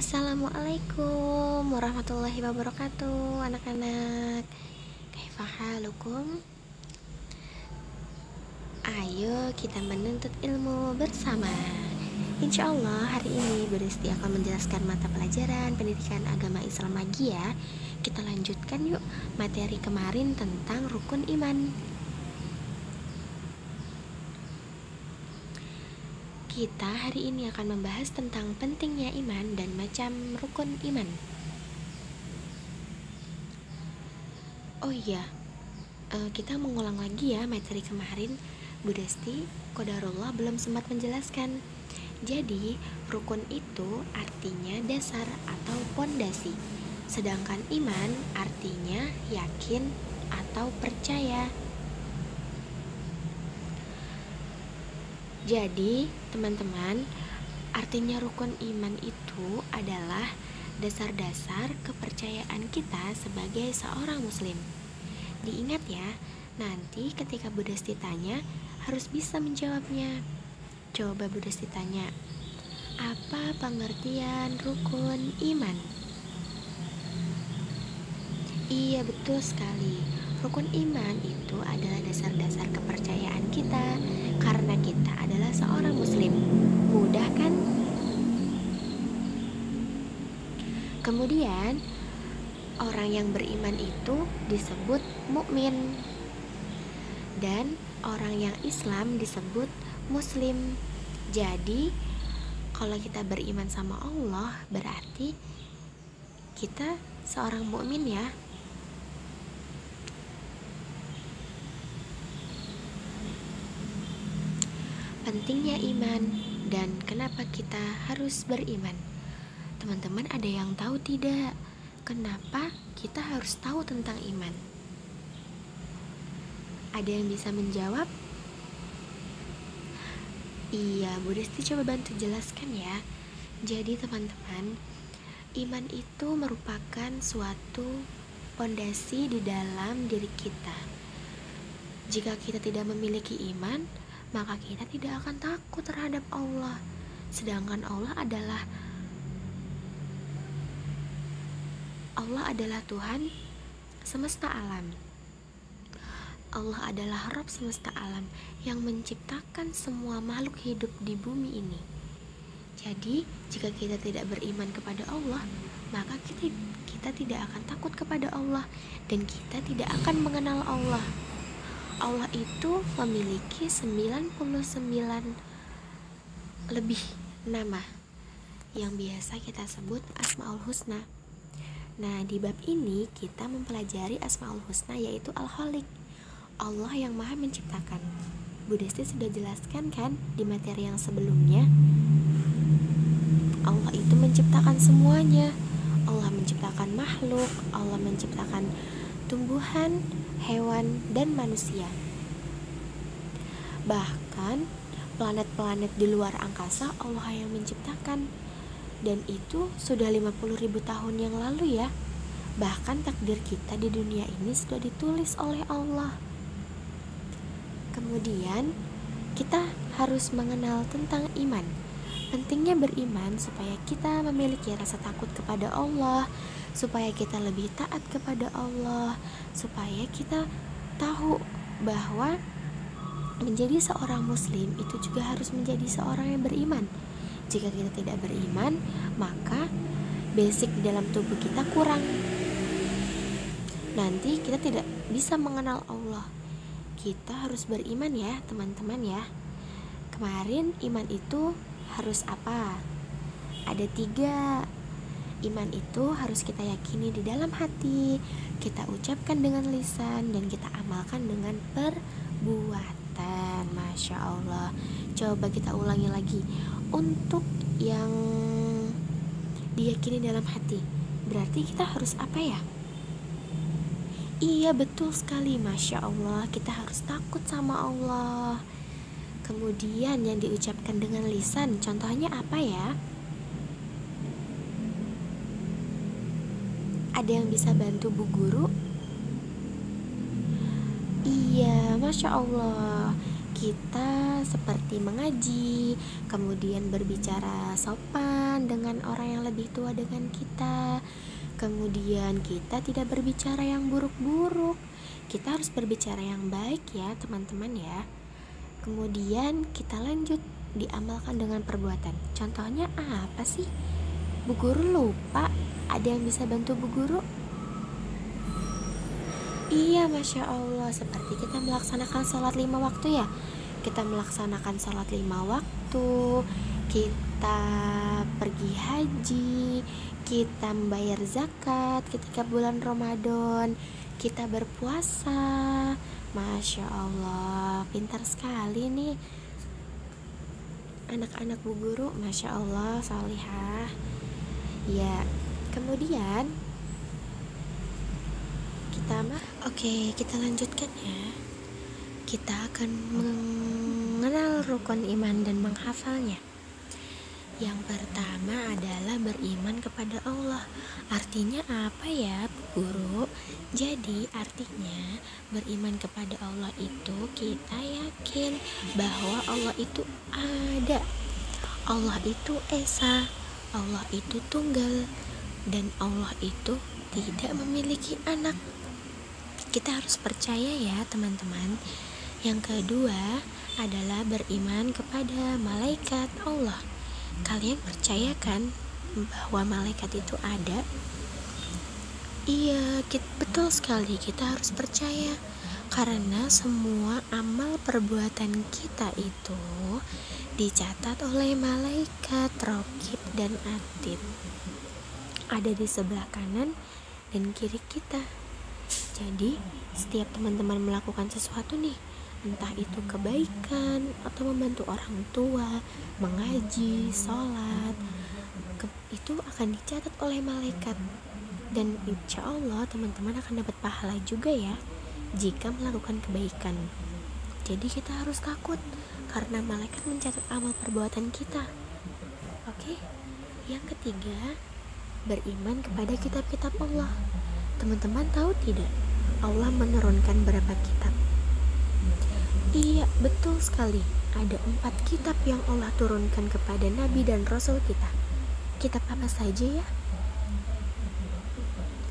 Assalamualaikum warahmatullahi wabarakatuh, anak-anak. Kaifa halukum? Ayo kita menuntut ilmu bersama. Insya Allah hari ini Bu Desti akan menjelaskan mata pelajaran pendidikan agama Islam lagi ya. Kita lanjutkan yuk materi kemarin tentang rukun iman. Kita hari ini akan membahas tentang pentingnya iman dan macam rukun iman. Oh iya, kita mengulang lagi ya materi kemarin. Bu Desti, qadarullah belum sempat menjelaskan. Jadi, rukun itu artinya dasar atau pondasi. Sedangkan iman artinya yakin atau percaya. Jadi, teman-teman, artinya rukun iman itu adalah dasar-dasar kepercayaan kita sebagai seorang muslim. Diingat ya, nanti ketika Bu Desti tanya, harus bisa menjawabnya. Coba Bu Desti tanya, apa pengertian rukun iman? Iya, betul sekali. Rukun iman itu adalah dasar-dasar kepercayaan kita karena kita adalah seorang muslim. Mudah kan? Kemudian, orang yang beriman itu disebut mukmin. Dan orang yang Islam disebut muslim. Jadi, kalau kita beriman sama Allah, berarti kita seorang mukmin ya. Pentingnya iman dan kenapa kita harus beriman. Teman-teman ada yang tahu tidak? Kenapa kita harus tahu tentang iman? Ada yang bisa menjawab? Iya, Bu Desti coba bantu jelaskan ya. Jadi teman-teman, iman itu merupakan suatu pondasi di dalam diri kita. Jika kita tidak memiliki iman, maka kita tidak akan takut terhadap Allah. Sedangkan Allah adalah Tuhan semesta alam. Allah adalah Rabb semesta alam yang menciptakan semua makhluk hidup di bumi ini. Jadi, jika kita tidak beriman kepada Allah, maka kita tidak akan takut kepada Allah dan kita tidak akan mengenal Allah. Allah itu memiliki 99 lebih nama yang biasa kita sebut Asmaul Husna. Nah, di bab ini kita mempelajari Asmaul Husna, yaitu Al-Khaliq, Allah yang maha menciptakan. Bu Desti sudah jelaskan kan di materi yang sebelumnya. Allah itu menciptakan semuanya. Allah menciptakan makhluk, Allah menciptakan tumbuhan, hewan, dan manusia. Bahkan planet-planet di luar angkasa Allah yang menciptakan. Dan itu sudah 50.000 tahun yang lalu ya. Bahkan takdir kita di dunia ini sudah ditulis oleh Allah. Kemudian kita harus mengenal tentang iman. Pentingnya beriman supaya kita memiliki rasa takut kepada Allah, supaya kita lebih taat kepada Allah, supaya kita tahu bahwa menjadi seorang muslim itu juga harus menjadi seorang yang beriman. Jika kita tidak beriman, maka basic di dalam tubuh kita kurang. Nanti kita tidak bisa mengenal Allah. Kita harus beriman ya teman-teman ya. Kemarin iman itu harus apa? Ada 3. Iman itu harus kita yakini di dalam hati, kita ucapkan dengan lisan, dan kita amalkan dengan perbuatan. Masya Allah. Coba kita ulangi lagi. Untuk yang diyakini dalam hati, berarti kita harus apa ya? Iya, betul sekali. Masya Allah, kita harus takut sama Allah. Kemudian yang diucapkan dengan lisan, contohnya apa ya? Ada yang bisa bantu Bu Guru? Iya, Masya Allah. kita seperti mengaji, kemudian berbicara sopan dengan orang yang lebih tua dengan kita, kemudian kita tidak berbicara yang buruk-buruk, kita harus berbicara yang baik ya teman-teman ya. Kemudian kita lanjut diamalkan dengan perbuatan. Contohnya apa sih? Bu Guru lupa, ada yang bisa bantu Bu Guru? Iya, Masya Allah, seperti kita melaksanakan sholat 5 waktu ya. Kita melaksanakan sholat 5 waktu, kita pergi haji, kita membayar zakat ketika bulan Ramadan, kita berpuasa. Masya Allah, pintar sekali nih anak-anak Bu Guru, Masya Allah, salihah. Ya, kemudian kita lanjutkan ya. Kita akan mengenal rukun iman dan menghafalnya. Yang pertama adalah beriman kepada Allah. Artinya apa ya, Bu Guru? Jadi artinya beriman kepada Allah itu kita yakin bahwa Allah itu ada, Allah itu esa, Allah itu tunggal, dan Allah itu tidak memiliki anak. Kita harus percaya ya teman-teman. Yang kedua adalah beriman kepada malaikat Allah. Kalian percaya kan bahwa malaikat itu ada? Iya, betul sekali, kita harus percaya. Karena semua amal perbuatan kita itu dicatat oleh malaikat Raqib dan Atid. Ada di sebelah kanan dan kiri kita. Jadi setiap teman-teman melakukan sesuatu nih, entah itu kebaikan atau membantu orang tua, mengaji, sholat, itu akan dicatat oleh malaikat. Dan insya Allah teman-teman akan dapat pahala juga ya jika melakukan kebaikan. Jadi kita harus takut karena malaikat mencatat amal perbuatan kita. Oke? Yang ketiga, beriman kepada kitab-kitab Allah. Teman-teman tahu tidak, Allah menurunkan berapa kitab? Iya, betul sekali. Ada 4 kitab yang Allah turunkan kepada Nabi dan Rasul kita. Kitab apa saja ya?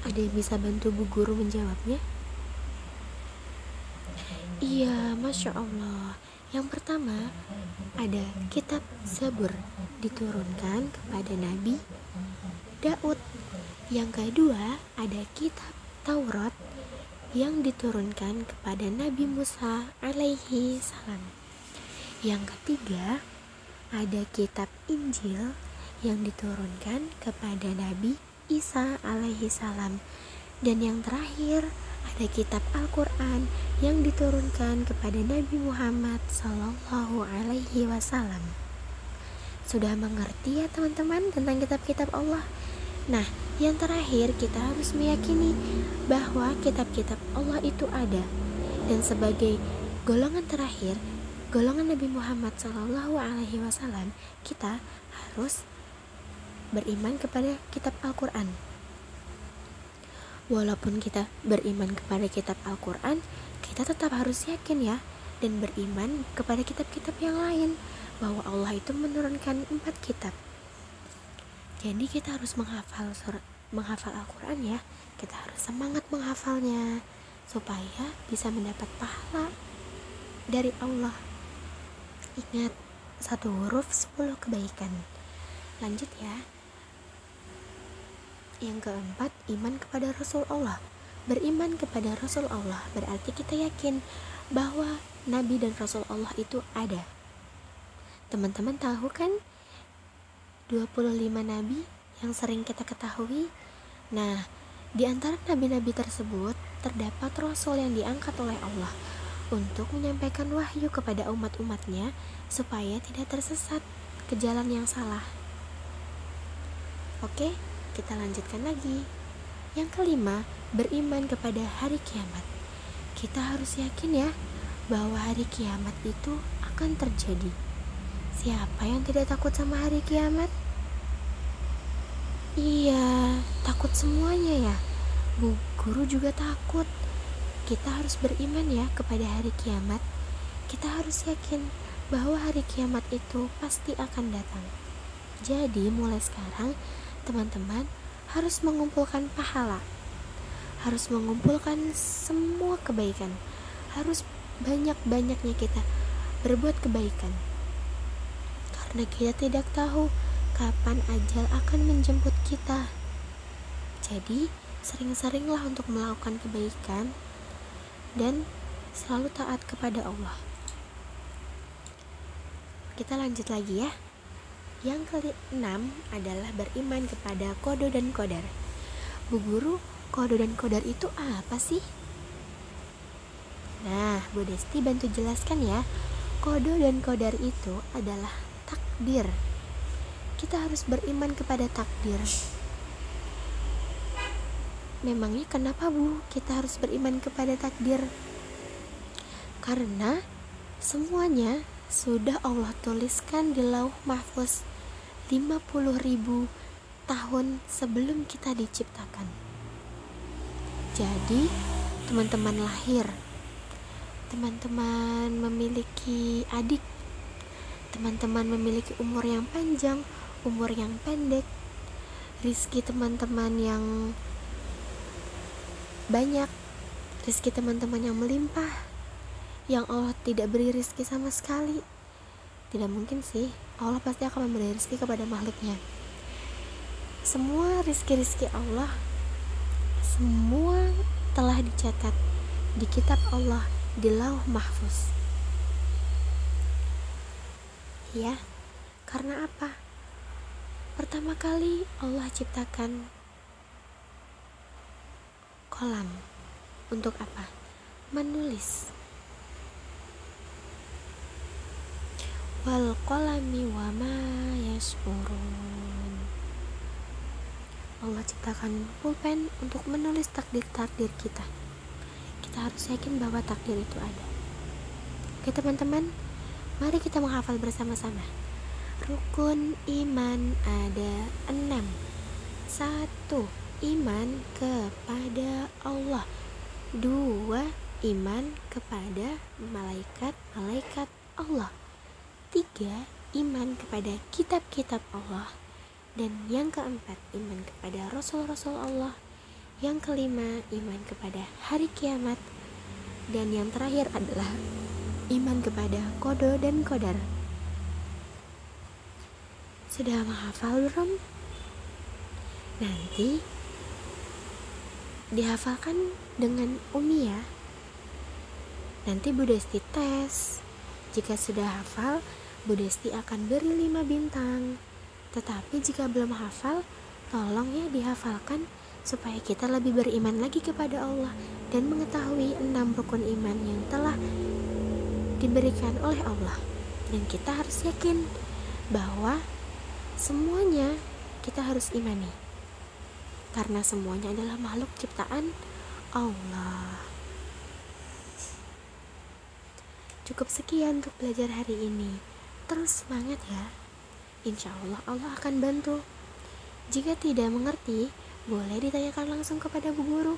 Ada yang bisa bantu Bu Guru menjawabnya? Iya, Masya Allah. Yang pertama, ada kitab Zabur, diturunkan kepada Nabi Daud. Yang kedua, ada kitab Taurat yang diturunkan kepada Nabi Musa alaihi salam. Yang ketiga, ada kitab Injil yang diturunkan kepada Nabi Isa alaihi salam. Dan yang terakhir, ada kitab Al-Quran yang diturunkan kepada Nabi Muhammad sallallahu alaihi wasallam. Sudah mengerti ya teman-teman tentang kitab-kitab Allah? Nah, yang terakhir kita harus meyakini bahwa kitab-kitab Allah itu ada. Dan sebagai golongan terakhir, golongan Nabi Muhammad sallallahu alaihi wasallam, kita harus beriman kepada kitab Al-Quran. Walaupun kita beriman kepada kitab Al-Quran, kita tetap harus yakin ya, dan beriman kepada kitab-kitab yang lain, bahwa Allah itu menurunkan 4 kitab. Jadi kita harus menghafal Al-Quran ya. Kita harus semangat menghafalnya supaya bisa mendapat pahala dari Allah. Ingat, 1 huruf 10 kebaikan. Lanjut ya. Yang keempat, iman kepada Rasul Allah. Beriman kepada Rasul Allah berarti kita yakin bahwa Nabi dan Rasul Allah itu ada. Teman-teman tahu kan 25 nabi yang sering kita ketahui? Nah, di antara nabi-nabi tersebut terdapat Rasul yang diangkat oleh Allah untuk menyampaikan wahyu kepada umat-umatnya supaya tidak tersesat ke jalan yang salah. Oke, kita lanjutkan lagi. Yang kelima, beriman kepada hari kiamat. Kita harus yakin ya bahwa hari kiamat itu akan terjadi. Siapa yang tidak takut sama hari kiamat? Iya, takut semuanya ya. Bu Guru juga takut. Kita harus beriman ya kepada hari kiamat. kita harus yakin bahwa hari kiamat itu pasti akan datang. Jadi mulai sekarang teman-teman harus mengumpulkan pahala, harus mengumpulkan semua kebaikan, harus banyak-banyaknya kita berbuat kebaikan, karena kita tidak tahu kapan ajal akan menjemput kita. Jadi sering-seringlah untuk melakukan kebaikan dan selalu taat kepada Allah. Kita lanjut lagi ya. Yang keenam adalah beriman kepada qada dan qadar. Bu Guru, qada dan qadar itu apa sih? Nah, Bu Desti bantu jelaskan ya. Qada dan qadar itu adalah takdir. Kita harus beriman kepada takdir. Memangnya kenapa Bu kita harus beriman kepada takdir? Karena semuanya sudah Allah tuliskan di Lauh Mahfuz 50.000 tahun sebelum kita diciptakan. Jadi teman-teman lahir, teman-teman memiliki adik, teman-teman memiliki umur yang panjang, umur yang pendek, rizki teman-teman yang banyak, rizki teman-teman yang melimpah, yang Allah tidak beri rizki sama sekali. Tidak mungkin sih, Allah pasti akan memberi rizki kepada makhluknya. Semua rizki-rizki Allah, semua telah dicatat di kitab Allah, di Lauh Mahfuz. Ya, karena apa? Pertama kali Allah ciptakan kolam. Untuk apa? Menulis. Wal qalami wa ma yas'urun. Allah ciptakan pulpen untuk menulis takdir-takdir kita. Kita harus yakin bahwa takdir itu ada. Oke teman-teman, mari kita menghafal bersama-sama. Rukun iman ada 6. 1. Iman kepada Allah. 2. Iman kepada malaikat-malaikat Allah. 3. Iman kepada kitab-kitab Allah. Dan yang keempat, iman kepada Rasul-Rasul Allah. Yang kelima, iman kepada hari kiamat. Dan yang terakhir adalah iman kepada qada dan qadar. Sudah menghafal belum? Nanti dihafalkan dengan Umi ya. Nanti Bu Desti tes. Jika sudah hafal, Bu Desti akan beri 5 bintang. Tetapi jika belum hafal, tolong ya dihafalkan supaya kita lebih beriman lagi kepada Allah dan mengetahui 6 rukun iman yang telah diberikan oleh Allah. Dan kita harus yakin bahwa semuanya kita harus imani, karena semuanya adalah makhluk ciptaan Allah. Cukup sekian untuk belajar hari ini. Terus semangat ya. Insya Allah Allah akan bantu. Jika tidak mengerti, boleh ditanyakan langsung kepada Bu Guru.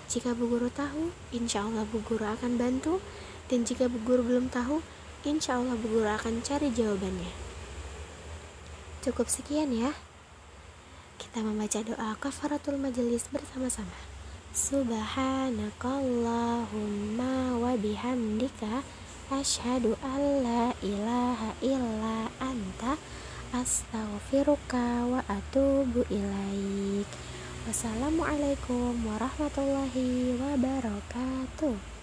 Jika Bu Guru tahu, insya Allah Bu Guru akan bantu. Dan jika Bu Guru belum tahu, insya Allah Bu Guru akan cari jawabannya. Cukup sekian ya. Kita membaca doa kafaratul majelis bersama-sama. Subhanakallahumma wa bihamdika asyhadu an la ilaha illa anta astaghfiruka wa atubu ilaik. Wassalamualaikum warahmatullahi wabarakatuh.